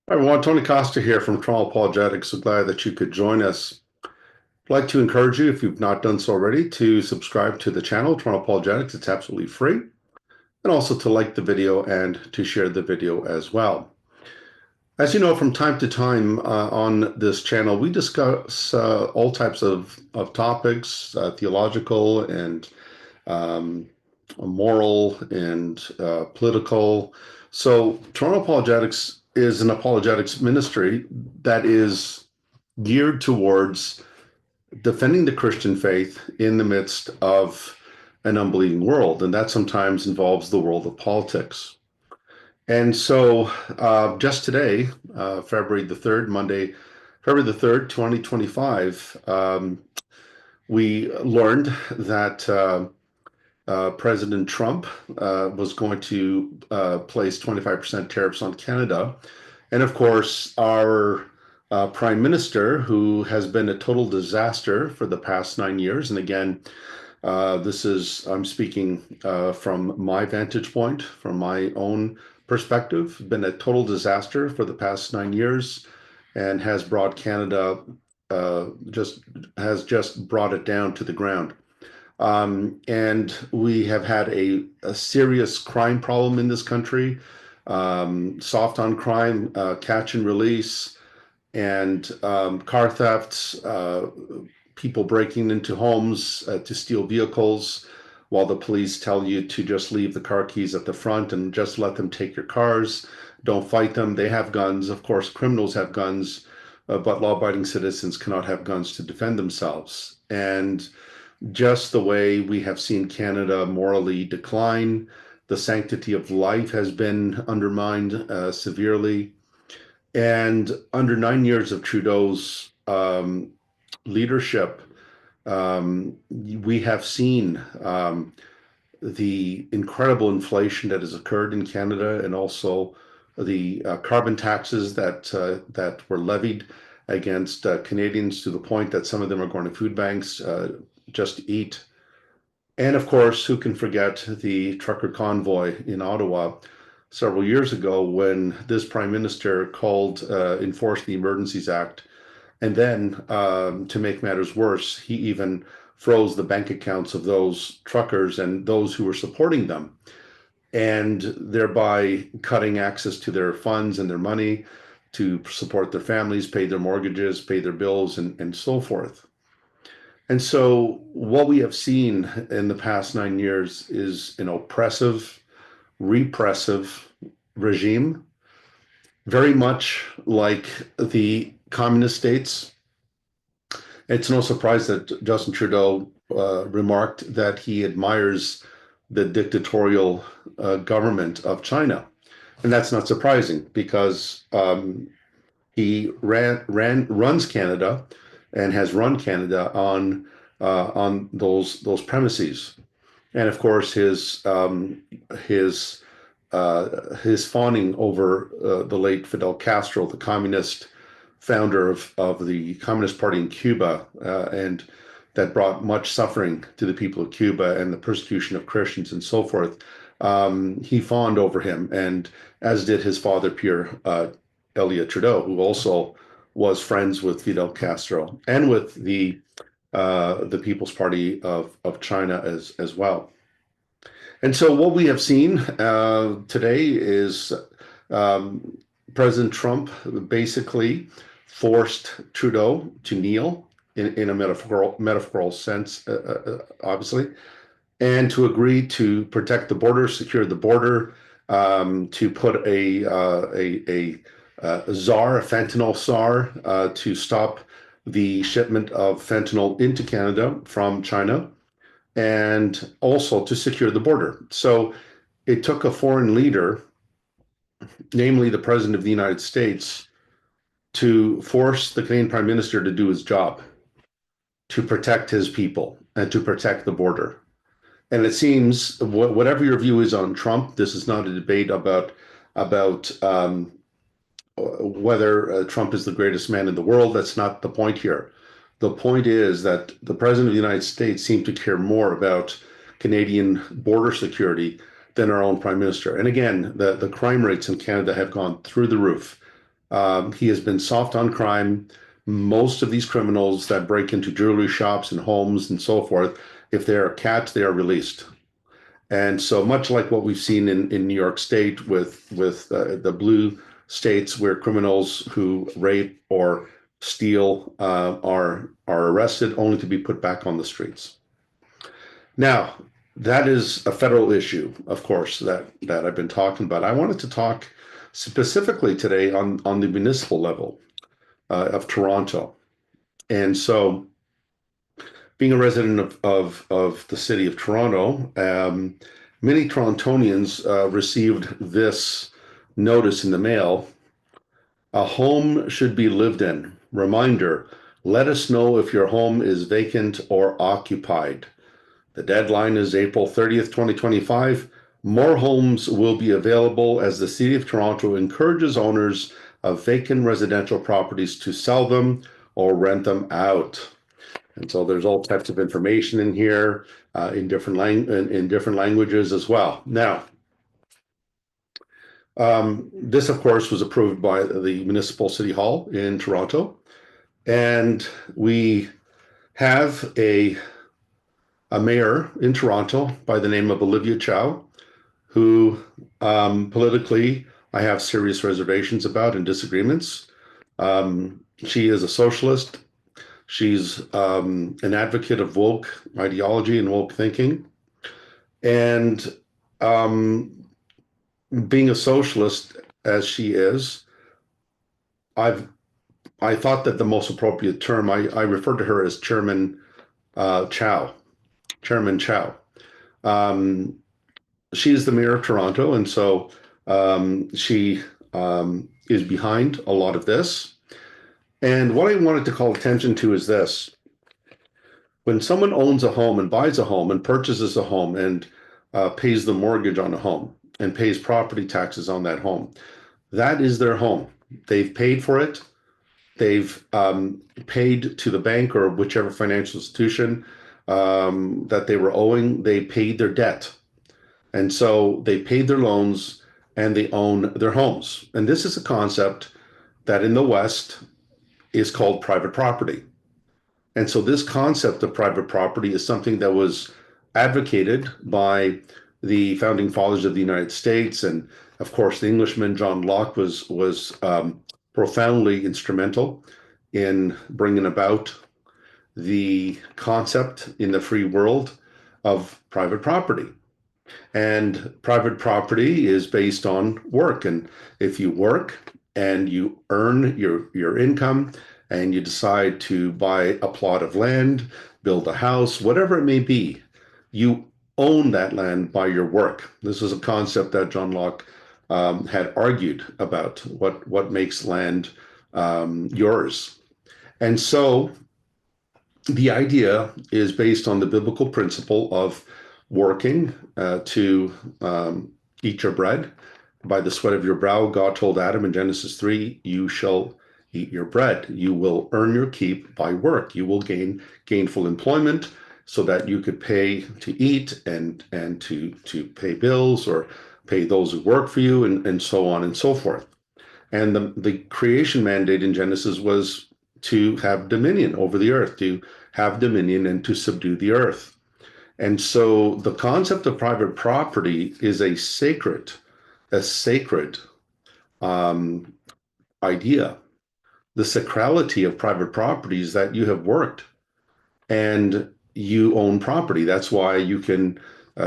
Hi everyone, Tony Costa here from Toronto Apologetics. So glad that you could join us. I'd like to encourage you, if you've not done so already, to subscribe to the channel, Toronto Apologetics. It's absolutely free. And also to like the video and to share the video as well. As you know, from time to time on this channel, we discuss all types of topics, theological and um, moral and political. So Toronto Apologetics is an apologetics ministry that is geared towards defending the Christian faith in the midst of an unbelieving world. And that sometimes involves the world of politics. And so just today, February the 3rd, Monday, February the 3rd, 2025, we learned that President Trump was going to place 25% tariffs on Canada. And of course, our Prime Minister, who has been a total disaster for the past 9 years, and again, I'm speaking from my vantage point, from my own perspective, been a total disaster for the past 9 years and has brought Canada, just brought it down to the ground. And we have had a serious crime problem in this country, soft on crime, catch and release, and car thefts, people breaking into homes to steal vehicles while the police tell you to just leave the car keys at the front and just let them take your cars. Don't fight them. They have guns. Of course, criminals have guns, but law-abiding citizens cannot have guns to defend themselves. And just the way we have seen Canada morally decline, the sanctity of life has been undermined severely. And under 9 years of Trudeau's leadership, we have seen the incredible inflation that has occurred in Canada, and also the carbon taxes that were levied against Canadians, to the point that some of them are going to food banks just to eat. And of course, who can forget the trucker convoy in Ottawa several years ago, when this Prime Minister enforced the Emergencies Act. And then to make matters worse, he even froze the bank accounts of those truckers and those who were supporting them, and thereby cutting access to their funds and their money to support their families, pay their mortgages, pay their bills, and so forth. And so what we have seen in the past 9 years is an oppressive, repressive regime, very much like the communist states. It's no surprise that Justin Trudeau remarked that he admires the dictatorial government of China. And that's not surprising, because he runs Canada and has run Canada on those premises. And of course, his fawning over the late Fidel Castro, the communist founder of the Communist Party in Cuba, and that brought much suffering to the people of Cuba and the persecution of Christians and so forth. He fawned over him, and as did his father, Pierre Elliott Trudeau, who also was friends with Fidel Castro and with the People's Party of China as well. And so what we have seen today is President Trump basically forced Trudeau to kneel in a metaphorical sense, obviously, and to agree to protect the border, secure the border, to put a fentanyl czar, to stop the shipment of fentanyl into Canada from China, and also to secure the border. So it took a foreign leader, namely the President of the United States, to force the Canadian Prime Minister to do his job, to protect his people and to protect the border. And it seems, whatever your view is on Trump, this is not a debate about whether Trump is the greatest man in the world. That's not the point here. The point is that the President of the United States seemed to care more about Canadian border security than our own Prime Minister. And again, the crime rates in Canada have gone through the roof. He has been soft on crime. Most of these criminals that break into jewelry shops and homes and so forth, if they are caught, they are released. And so much like what we've seen in New York State with the blue states where criminals who rape or steal are arrested only to be put back on the streets. Now, that is a federal issue, of course, that I've been talking about. I wanted to talk specifically today on the municipal level of Toronto. And so, being a resident of the city of Toronto, many Torontonians received this notice in the mail. A home should be lived in. Reminder, let us know if your home is vacant or occupied. The deadline is April 30th, 2025. More homes will be available as the City of Toronto encourages owners of vacant residential properties to sell them or rent them out. And so there's all types of information in here in different languages as well. Now, this, of course, was approved by the Municipal City Hall in Toronto. And we have a mayor in Toronto by the name of Olivia Chow, who politically I have serious reservations about and disagreements. She is a socialist. She's an advocate of woke ideology and woke thinking. And being a socialist as she is, I thought that the most appropriate term, I refer to her as Chairman Chow. Chairman Chow. She is the mayor of Toronto, and so she is behind a lot of this. And what I wanted to call attention to is this. When someone owns a home and buys a home and purchases a home and pays the mortgage on a home and pays property taxes on that home, that is their home. They've paid for it. They've paid to the bank or whichever financial institution that they were owing. They paid their debt. And so they paid their loans and they own their homes. And this is a concept that in the West is called private property. And so this concept of private property is something that was advocated by the founding fathers of the United States. And of course, the Englishman John Locke was profoundly instrumental in bringing about the concept in the free world of private property. And private property is based on work. And if you work and you earn your income and you decide to buy a plot of land, build a house, whatever it may be, you own that land by your work. This is a concept that John Locke had argued about what makes land yours. And so the idea is based on the biblical principle of working to eat your bread. By the sweat of your brow, God told Adam in Genesis 3, you shall eat your bread. You will earn your keep by work. You will gain gainful employment so that you could pay to eat and to pay bills or pay those who work for you and so on and so forth. And the creation mandate in Genesis was to have dominion over the earth, to have dominion and to subdue the earth. And so the concept of private property is a sacred idea. The sacrality of private property is that you have worked and you own property. That's why you can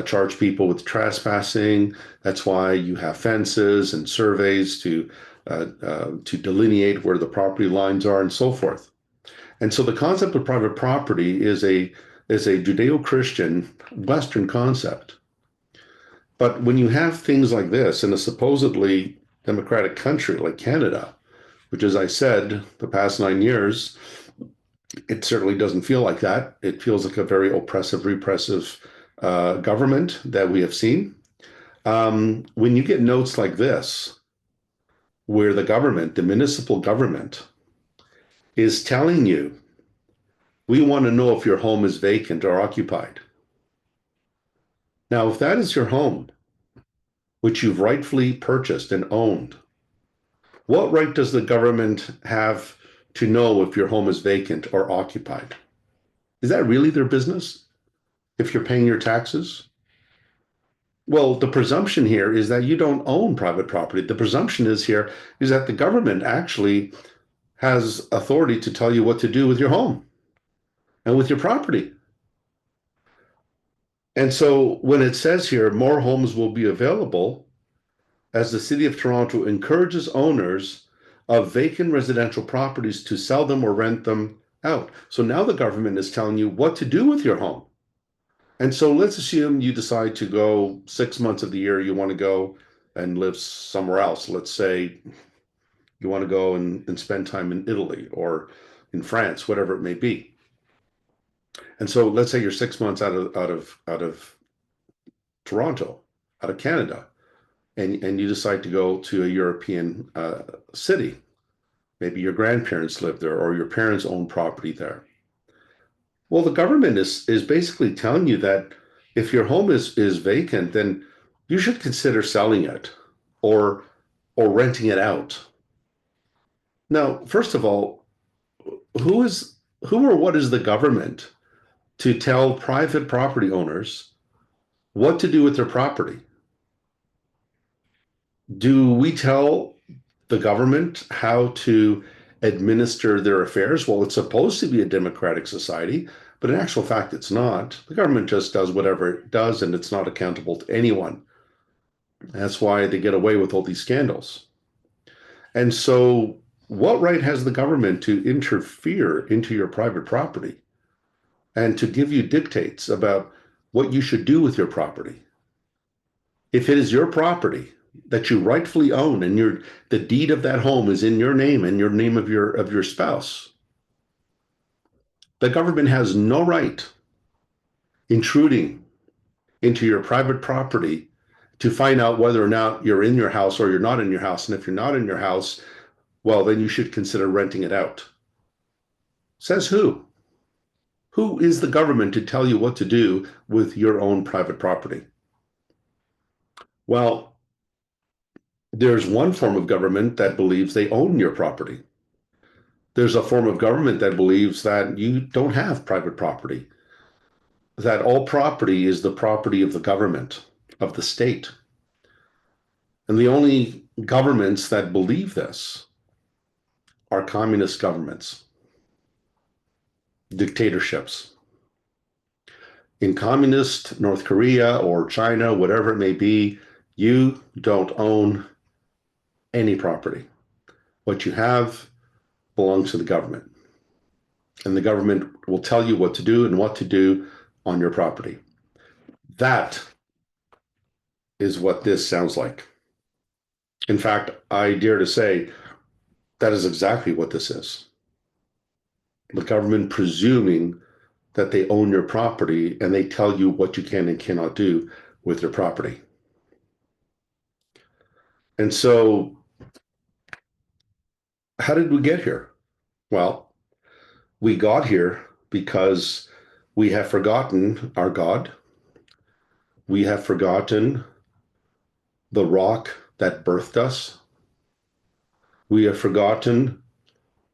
charge people with trespassing. That's why you have fences and surveys to delineate where the property lines are and so forth. And so the concept of private property is a Judeo-Christian Western concept. But when you have things like this in a supposedly democratic country like Canada, which, as I said, the past 9 years, it certainly doesn't feel like that. It feels like a very oppressive, repressive government that we have seen. When you get notes like this, where the government, the municipal government, is telling you, we want to know if your home is vacant or occupied. Now, if that is your home, which you've rightfully purchased and owned, What right does the government have to know if your home is vacant or occupied? Is that really their business if you're paying your taxes? Well, the presumption here is that you don't own private property. The presumption is here is that the government actually has authority to tell you what to do with your home and with your property. And so when it says here, more homes will be available as the City of Toronto encourages owners of vacant residential properties to sell them or rent them out. So now the government is telling you what to do with your home. And so let's assume you decide to go 6 months of the year, you want to go and live somewhere else. Let's say you want to go and spend time in Italy or in France, whatever it may be. And so let's say you're 6 months out of Toronto, out of Canada, and you decide to go to a European city. Maybe your grandparents live there or your parents own property there. Well, the government is basically telling you that if your home is vacant, then you should consider selling it or renting it out. Now, first of all, who or what is the government to tell private property owners what to do with their property? Do we tell the government how to administer their affairs? Well, it's supposed to be a democratic society, but in actual fact, it's not. The government just does whatever it does, and it's not accountable to anyone. That's why they get away with all these scandals. And so, what right has the government to interfere into your private property and to give you dictates about what you should do with your property? If it is your property that you rightfully own and the deed of that home is in your name and your name of your spouse, the government has no right intruding into your private property to find out whether or not you're in your house or you're not in your house. And if you're not in your house, well, then you should consider renting it out. Says who? Who is the government to tell you what to do with your own private property? Well, there's one form of government that believes they own your property. There's a form of government that believes that you don't have private property, that all property is the property of the government, of the state. And the only governments that believe this are communist governments, dictatorships. In communist North Korea or China, whatever it may be, you don't own any property. What you have belongs to the government. And the government will tell you what to do and what to do on your property. That is what this sounds like. In fact, I dare to say that is exactly what this is. The government presuming that they own your property and they tell you what you can and cannot do with your property. And so, how did we get here? Well, we got here because we have forgotten our God. We have forgotten the rock that birthed us. We have forgotten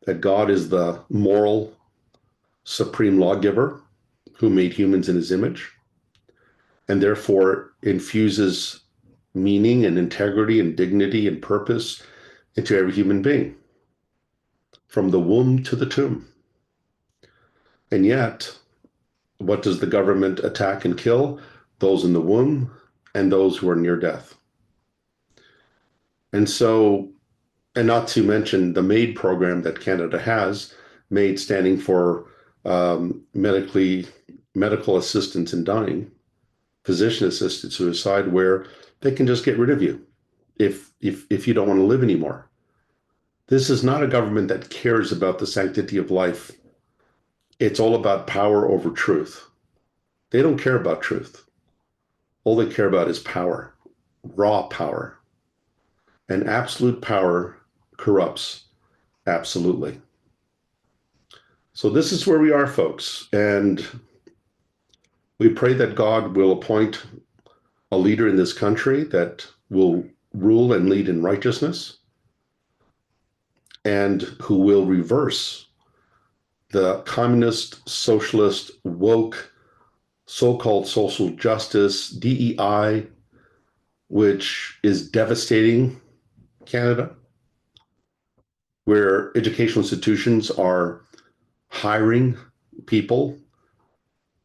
that God is the moral, supreme lawgiver who made humans in his image and therefore infuses meaning and integrity and dignity and purpose into every human being, from the womb to the tomb. And yet, what does the government attack and kill? Those in the womb and those who are near death. And so, and not to mention the MAID program that Canada has, MAID standing for medical assistance in dying, physician-assisted suicide, where they can just get rid of you if you don't want to live anymore. This is not a government that cares about the sanctity of life. It's all about power over truth. They don't care about truth. All they care about is power, raw power. And absolute power corrupts absolutely. So this is where we are, folks. And we pray that God will appoint a leader in this country that will rule and lead in righteousness, and who will reverse the communist, socialist, woke, so-called social justice, DEI, which is devastating Canada, where educational institutions are hiring people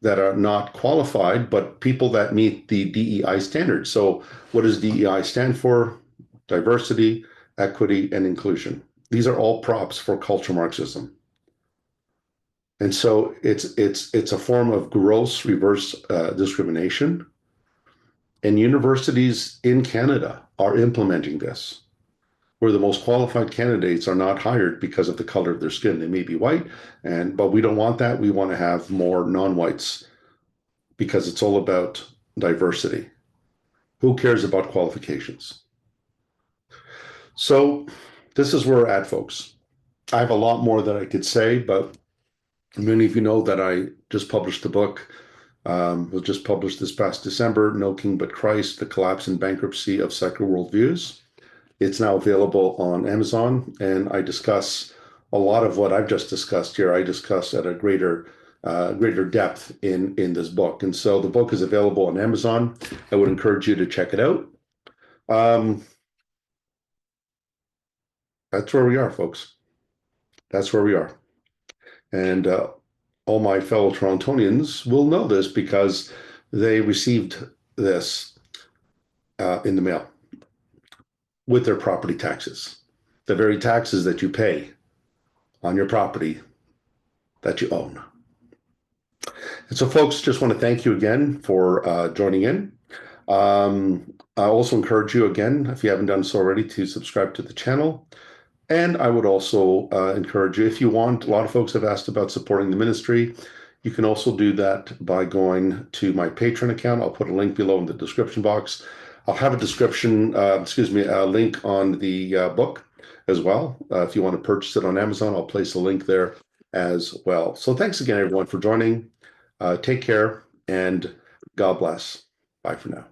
that are not qualified, but people that meet the DEI standards. So what does DEI stand for? Diversity, equity, and inclusion. These are all props for cultural Marxism. And so it's a form of gross reverse discrimination. And universities in Canada are implementing this, where the most qualified candidates are not hired because of the color of their skin. They may be white, but we don't want that. We want to have more non-whites because it's all about diversity. Who cares about qualifications? So this is where we're at, folks. I have a lot more that I could say, but many of you know that I just published the book. Was just published this past December, No King But Christ, The Collapse and Bankruptcy of Secular Worldviews. It's now available on Amazon, and I discuss a lot of what I've just discussed here. I discuss at a greater depth in this book. And so the book is available on Amazon. I would encourage you to check it out. Um, that's where we are, folks. That's where we are. And all my fellow Torontonians will know this because they received this in the mail with their property taxes, the very taxes that you pay on your property that you own. And so, folks, just want to thank you again for joining in. I also encourage you again, if you haven't done so already, to subscribe to the channel. And I would also encourage you, if you want, a lot of folks have asked about supporting the ministry. You can also do that by going to my Patreon account. I'll put a link below in the description box. I'll have a a link on the book as well. If you want to purchase it on Amazon, I'll place a link there as well. So thanks again, everyone, for joining. Take care and God bless. Bye for now.